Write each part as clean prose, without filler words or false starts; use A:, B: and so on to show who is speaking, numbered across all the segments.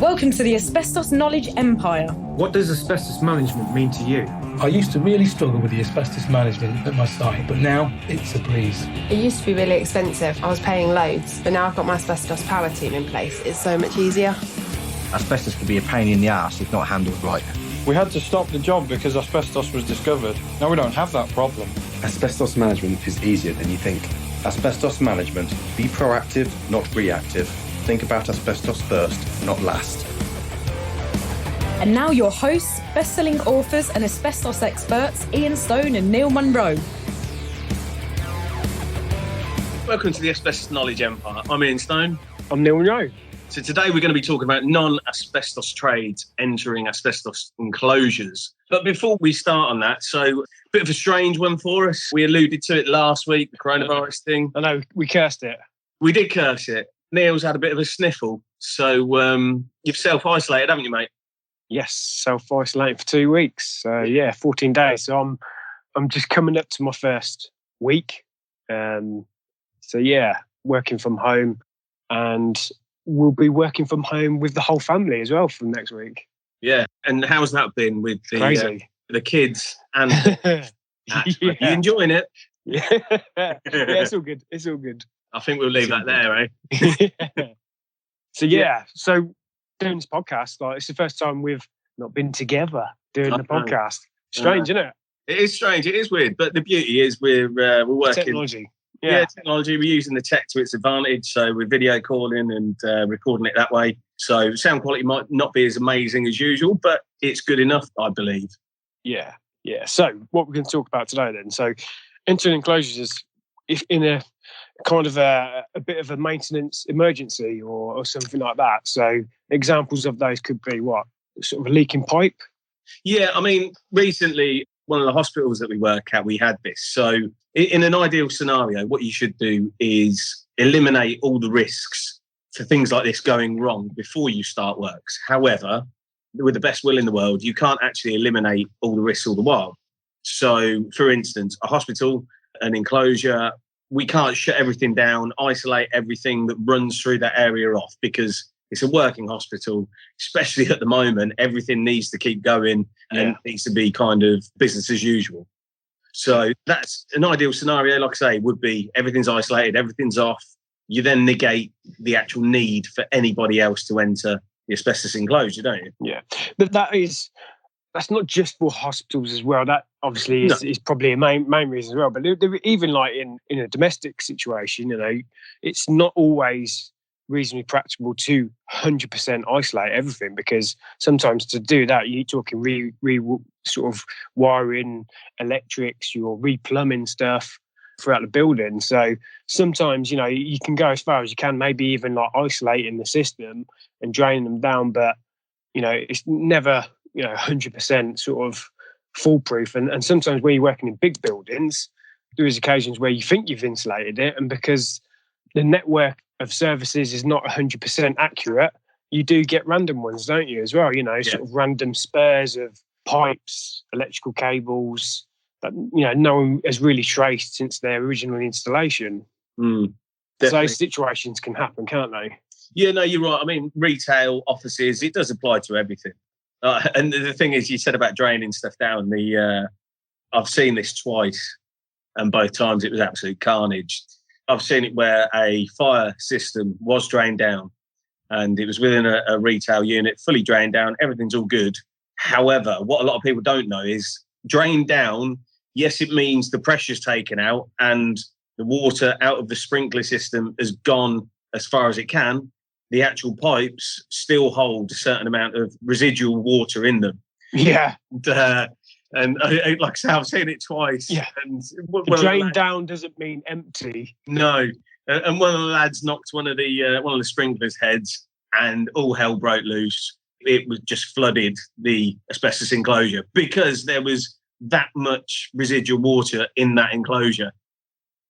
A: Welcome to the Asbestos Knowledge Empire.
B: What does asbestos management mean to you?
C: I used to really struggle with the asbestos management at my site, but now it's a breeze.
D: It used to be really expensive. I was paying loads, but now I've got my asbestos power team in place. It's so much easier.
E: Asbestos can be a pain in the arse if not handled right.
F: We had to stop the job because asbestos was discovered. Now we don't have that problem.
G: Asbestos management is easier than you think. Asbestos management. Be proactive, not reactive. Think about asbestos first, not last.
A: And now your hosts, best-selling authors and asbestos experts, Ian Stone and Neil Munro.
H: Welcome to the Asbestos Knowledge Empire. I'm Ian Stone.
F: I'm Neil Munro.
H: So today we're going to be talking about non-asbestos trades entering asbestos enclosures. But before we start on that, so a bit of a strange one for us. We alluded to it last week, the coronavirus thing.
F: I know, we cursed it.
H: We did curse it. Neil's had a bit of a sniffle. So you've self-isolated, haven't you, mate?
F: Yes, self-isolated for 2 weeks. 14 days. So I'm just coming up to my first week. Working from home, and we'll be working from home with the whole family as well from next week.
H: Yeah, and how's that been with the kids and Are you enjoying it?
F: Yeah, it's all good. It's all good.
H: I think we'll leave that there, eh?
F: So doing this podcast, it's the first time we've not been together doing the podcast. Strange, isn't it?
H: It is strange. It is weird, but the beauty is we're working.
F: Technology.
H: Yeah, technology. We're using the tech to its advantage. So we're video calling and recording it that way. So sound quality might not be as amazing as usual, but it's good enough, I believe.
F: Yeah. So what we're going to talk about today then. So entering enclosures is if in a kind of a bit of a maintenance emergency or something like that. So examples of those could be what? Sort of a leaking pipe?
H: Yeah, I mean, recently, one of the hospitals that we work at, we had this. So in an ideal scenario, what you should do is eliminate all the risks for things like this going wrong before you start works. However, with the best will in the world, you can't actually eliminate all the risks all the while. So, for instance, a hospital, an enclosure, we can't shut everything down, isolate everything that runs through that area off because it's a working hospital, especially at the moment. Everything needs to keep going and needs to be kind of business as usual. So that's an ideal scenario, like I say, would be everything's isolated, everything's off. You then negate the actual need for anybody else to enter the asbestos enclosure, don't you?
F: Yeah, but that's not just for hospitals as well. That obviously is probably a main reason as well. But even like in a domestic situation, it's not always reasonably practical to 100% isolate everything, because sometimes to do that you're talking sort of wiring, electrics, you're replumbing stuff throughout the building. So sometimes you can go as far as you can, maybe even like isolating the system and draining them down, but it's never 100% sort of foolproof. And sometimes when you're working in big buildings, there is occasions where you think you've insulated it, and because the network of services is not 100% accurate, you do get random ones, don't you, as well? Sort of random spares of pipes, electrical cables that no one has really traced since their original installation. So those situations can happen, can't they?
H: Yeah, no, you're right. I mean, retail, offices, it does apply to everything. And the thing is, you said about draining stuff down. I've seen this twice, and both times it was absolute carnage. I've seen it where a fire system was drained down, and it was within a retail unit, fully drained down. Everything's all good. However, what a lot of people don't know is drained down, yes, it means the pressure's taken out and the water out of the sprinkler system has gone as far as it can. The actual pipes still hold a certain amount of residual water in them.
F: Yeah.
H: And like I say, I've seen it twice.
F: Yeah.
H: And
F: drain down doesn't mean empty.
H: No. And one of the lads knocked one of the sprinklers' heads, and all hell broke loose. It was just flooded the asbestos enclosure because there was that much residual water in that enclosure.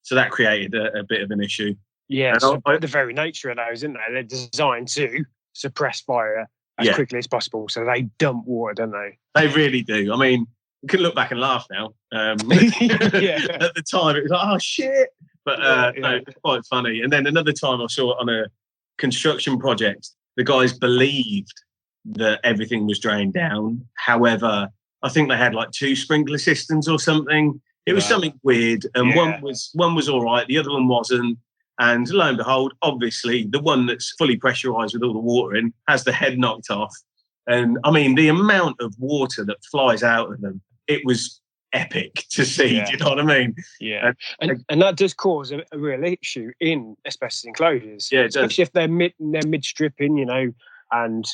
H: So that created a bit of an issue.
F: Yeah, so the very nature of those, isn't they? They're designed to suppress fire as quickly as possible, so they dump water, don't they?
H: They really do. I mean, we can look back and laugh now. At the time, it was like, oh, shit. But no, it's quite funny. And then another time I saw it on a construction project. the guys believed that everything was drained down. However, I think they had like 2 sprinkler systems or something. It was something weird, and one was all right, the other one wasn't. And lo and behold, obviously, the one that's fully pressurised with all the water in has the head knocked off. And I mean, the amount of water that flies out of them, it was epic to see. Do you know what I mean?
F: Yeah. And that does cause a real issue in asbestos enclosures.
H: Yeah, it does.
F: Especially if they're mid-stripping, you know, and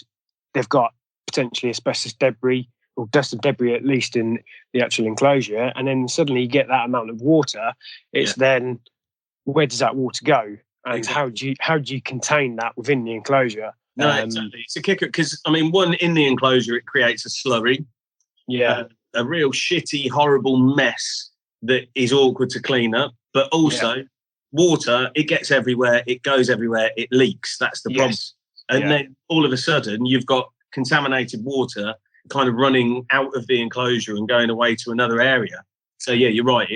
F: they've got potentially asbestos debris or dust and debris, at least in the actual enclosure. And then suddenly you get that amount of water. It's then, where does that water go? And how do you contain that within the enclosure?
H: No, exactly. It's a kicker because, I mean, one, in the enclosure, it creates a slurry.
F: Yeah.
H: A real shitty, horrible mess that is awkward to clean up. But also, water, it gets everywhere, it goes everywhere, it leaks. That's the problem. And then all of a sudden, you've got contaminated water kind of running out of the enclosure and going away to another area. So, yeah, you're right.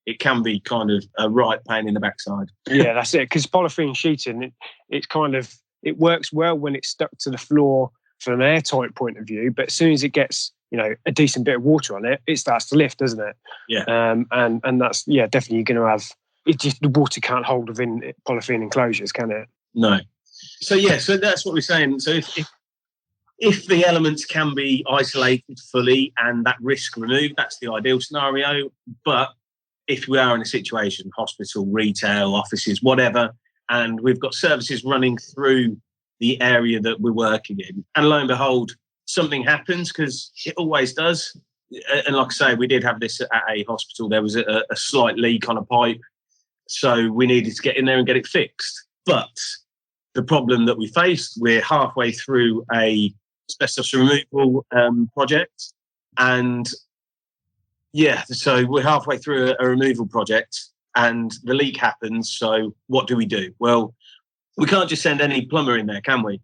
H: It can be kind of a right pain in the backside.
F: Yeah, that's it. Because polythene sheeting, it works well when it's stuck to the floor from an airtight point of view. But as soon as it gets, you know, a decent bit of water on it, it starts to lift, doesn't it?
H: Yeah.
F: And that's, definitely you're going to have, the water can't hold within polythene enclosures, can it?
H: No. So that's what we're saying. So if the elements can be isolated fully and that risk removed, that's the ideal scenario. But if we are in a situation, hospital, retail, offices, whatever, and we've got services running through the area that we're working in, and lo and behold, something happens, because it always does. And like I say, we did have this at a hospital. There was a slight leak on a pipe, so we needed to get in there and get it fixed. But the problem that we faced, we're halfway through a asbestos removal project, and so we're halfway through a removal project and the leak happens. So what do we do? Well, we can't just send any plumber in there, can we?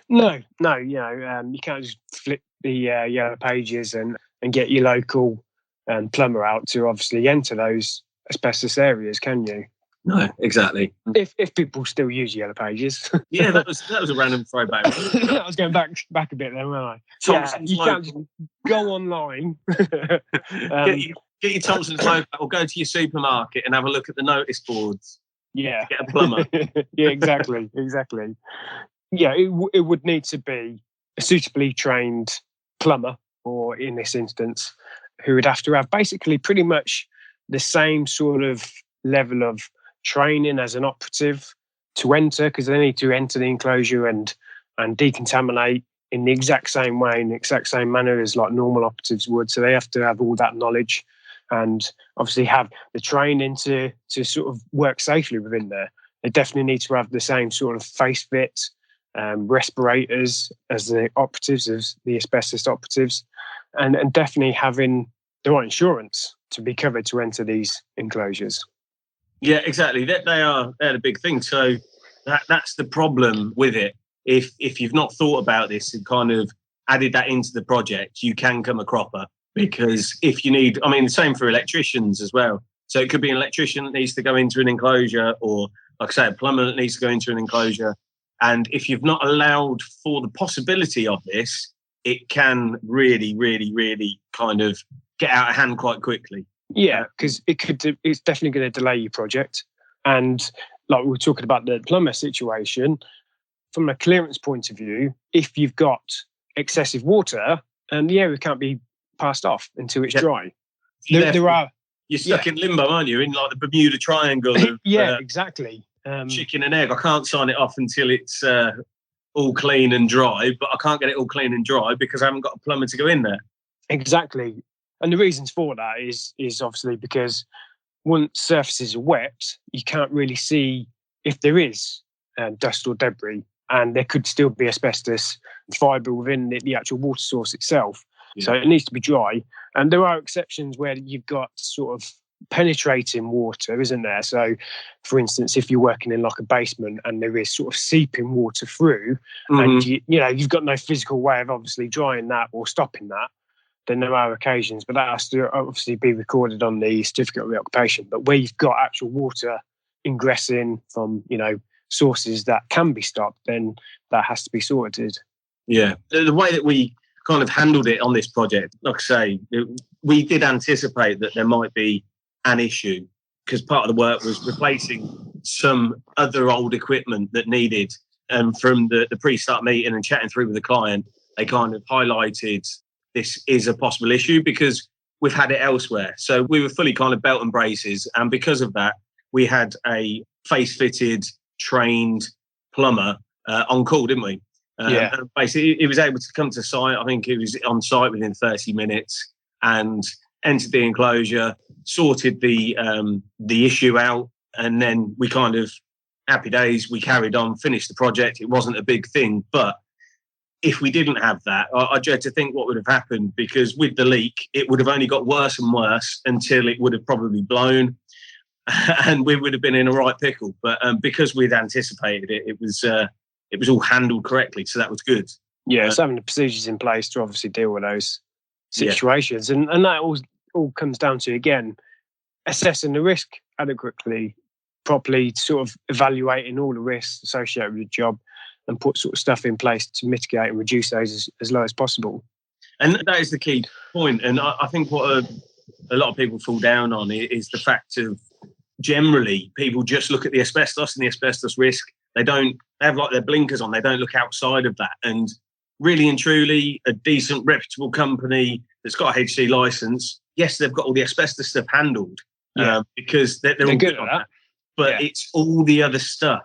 F: No, you can't just flip the yellow pages and get your local plumber out to obviously enter those asbestos areas, can you?
H: No, exactly.
F: If people still use yellow pages.
H: Yeah, that was a random throwback.
F: I was going back a bit there, weren't I? You can't just go online.
H: Get your Thompson's logo, or go to your supermarket and have a look at the notice boards.
F: Yeah,
H: get a plumber.
F: Yeah, exactly. Yeah, it would need to be a suitably trained plumber, or in this instance, who would have to have basically pretty much the same sort of level of training as an operative to enter, because they need to enter the enclosure and decontaminate in the exact same way, in the exact same manner as like normal operatives would. So they have to have all that knowledge and obviously have the training to sort of work safely within there. They definitely need to have the same sort of face fit, respirators as the operatives, as the asbestos operatives, and definitely having the right insurance to be covered to enter these enclosures.
H: Yeah, exactly. They're the big thing. So that's the problem with it. If you've not thought about this and kind of added that into the project, you can come a cropper. Because if you need, I mean, the same for electricians as well. So it could be an electrician that needs to go into an enclosure, or like I say, a plumber that needs to go into an enclosure. And if you've not allowed for the possibility of this, it can really, really, really kind of get out of hand quite quickly.
F: Yeah, because it's definitely going to delay your project. And like we were talking about the plumber situation, from a clearance point of view, if you've got excessive water, the area can't be passed off until it's dry.
H: You're stuck in limbo, aren't you? In like the Bermuda Triangle. Of,
F: exactly.
H: Chicken and egg. I can't sign it off until it's all clean and dry, but I can't get it all clean and dry because I haven't got a plumber to go in there.
F: Exactly. And the reasons for that is obviously because once surfaces are wet, you can't really see if there is dust or debris, and there could still be asbestos fibre within the actual water source itself. Yeah. So it needs to be dry. And there are exceptions where you've got sort of penetrating water, isn't there? So, for instance, if you're working in like a basement and there is sort of seeping water through, and you've got no physical way of obviously drying that or stopping that, then there are occasions, but that has to obviously be recorded on the certificate of reoccupation. But where you've got actual water ingressing from, sources that can be stopped, then that has to be sorted.
H: Yeah. The way that we kind of handled it on this project, like I say, we did anticipate that there might be an issue because part of the work was replacing some other old equipment that needed. And from the pre-start meeting and chatting through with the client, they kind of highlighted this is a possible issue because we've had it elsewhere. So we were fully kind of belt and braces. And because of that, we had a face-fitted, trained plumber on call, didn't we? And basically, he was able to come to site. I think he was on site within 30 minutes and entered the enclosure, sorted the issue out, and then we kind of, happy days, we carried on, finished the project. It wasn't a big thing, but if we didn't have that, I dread to think what would have happened, because with the leak, it would have only got worse and worse until it would have probably blown and we would have been in a right pickle. But because we'd anticipated it, it was all handled correctly. So that was good.
F: Yeah, it's having the procedures in place to obviously deal with those situations. Yeah. And that all comes down to, again, assessing the risk adequately, properly, sort of evaluating all the risks associated with the job and put sort of stuff in place to mitigate and reduce those as low as possible. And
H: that is the key point. And I think what a lot of people fall down on is the fact of generally people just look at the asbestos and the asbestos risk. They have like their blinkers on. They don't look outside of that. And really and truly, a decent, reputable company that's got a HC license, yes, they've got all the asbestos stuff handled because they're all good on that. But it's all the other stuff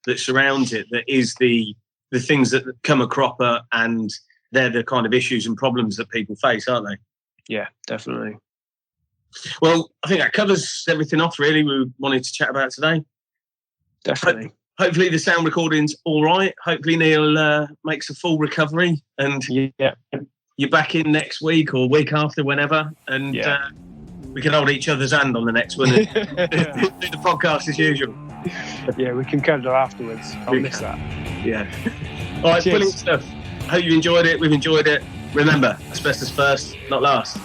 H: that surrounds it that is the things that come a cropper, and they're the kind of issues and problems that people face, aren't they?
F: Yeah, definitely.
H: Well, I think that covers everything off, really, we wanted to chat about today.
F: Definitely.
H: Hopefully the sound recording's all right. Hopefully Neil makes a full recovery and you're back in next week or week after, whenever, and we can hold each other's hand on the next one and do the podcast as usual.
F: Yeah, we can cuddle afterwards. I'll miss that.
H: Yeah. All right, brilliant stuff. Hope you enjoyed it. We've enjoyed it. Remember, asbestos first, not last.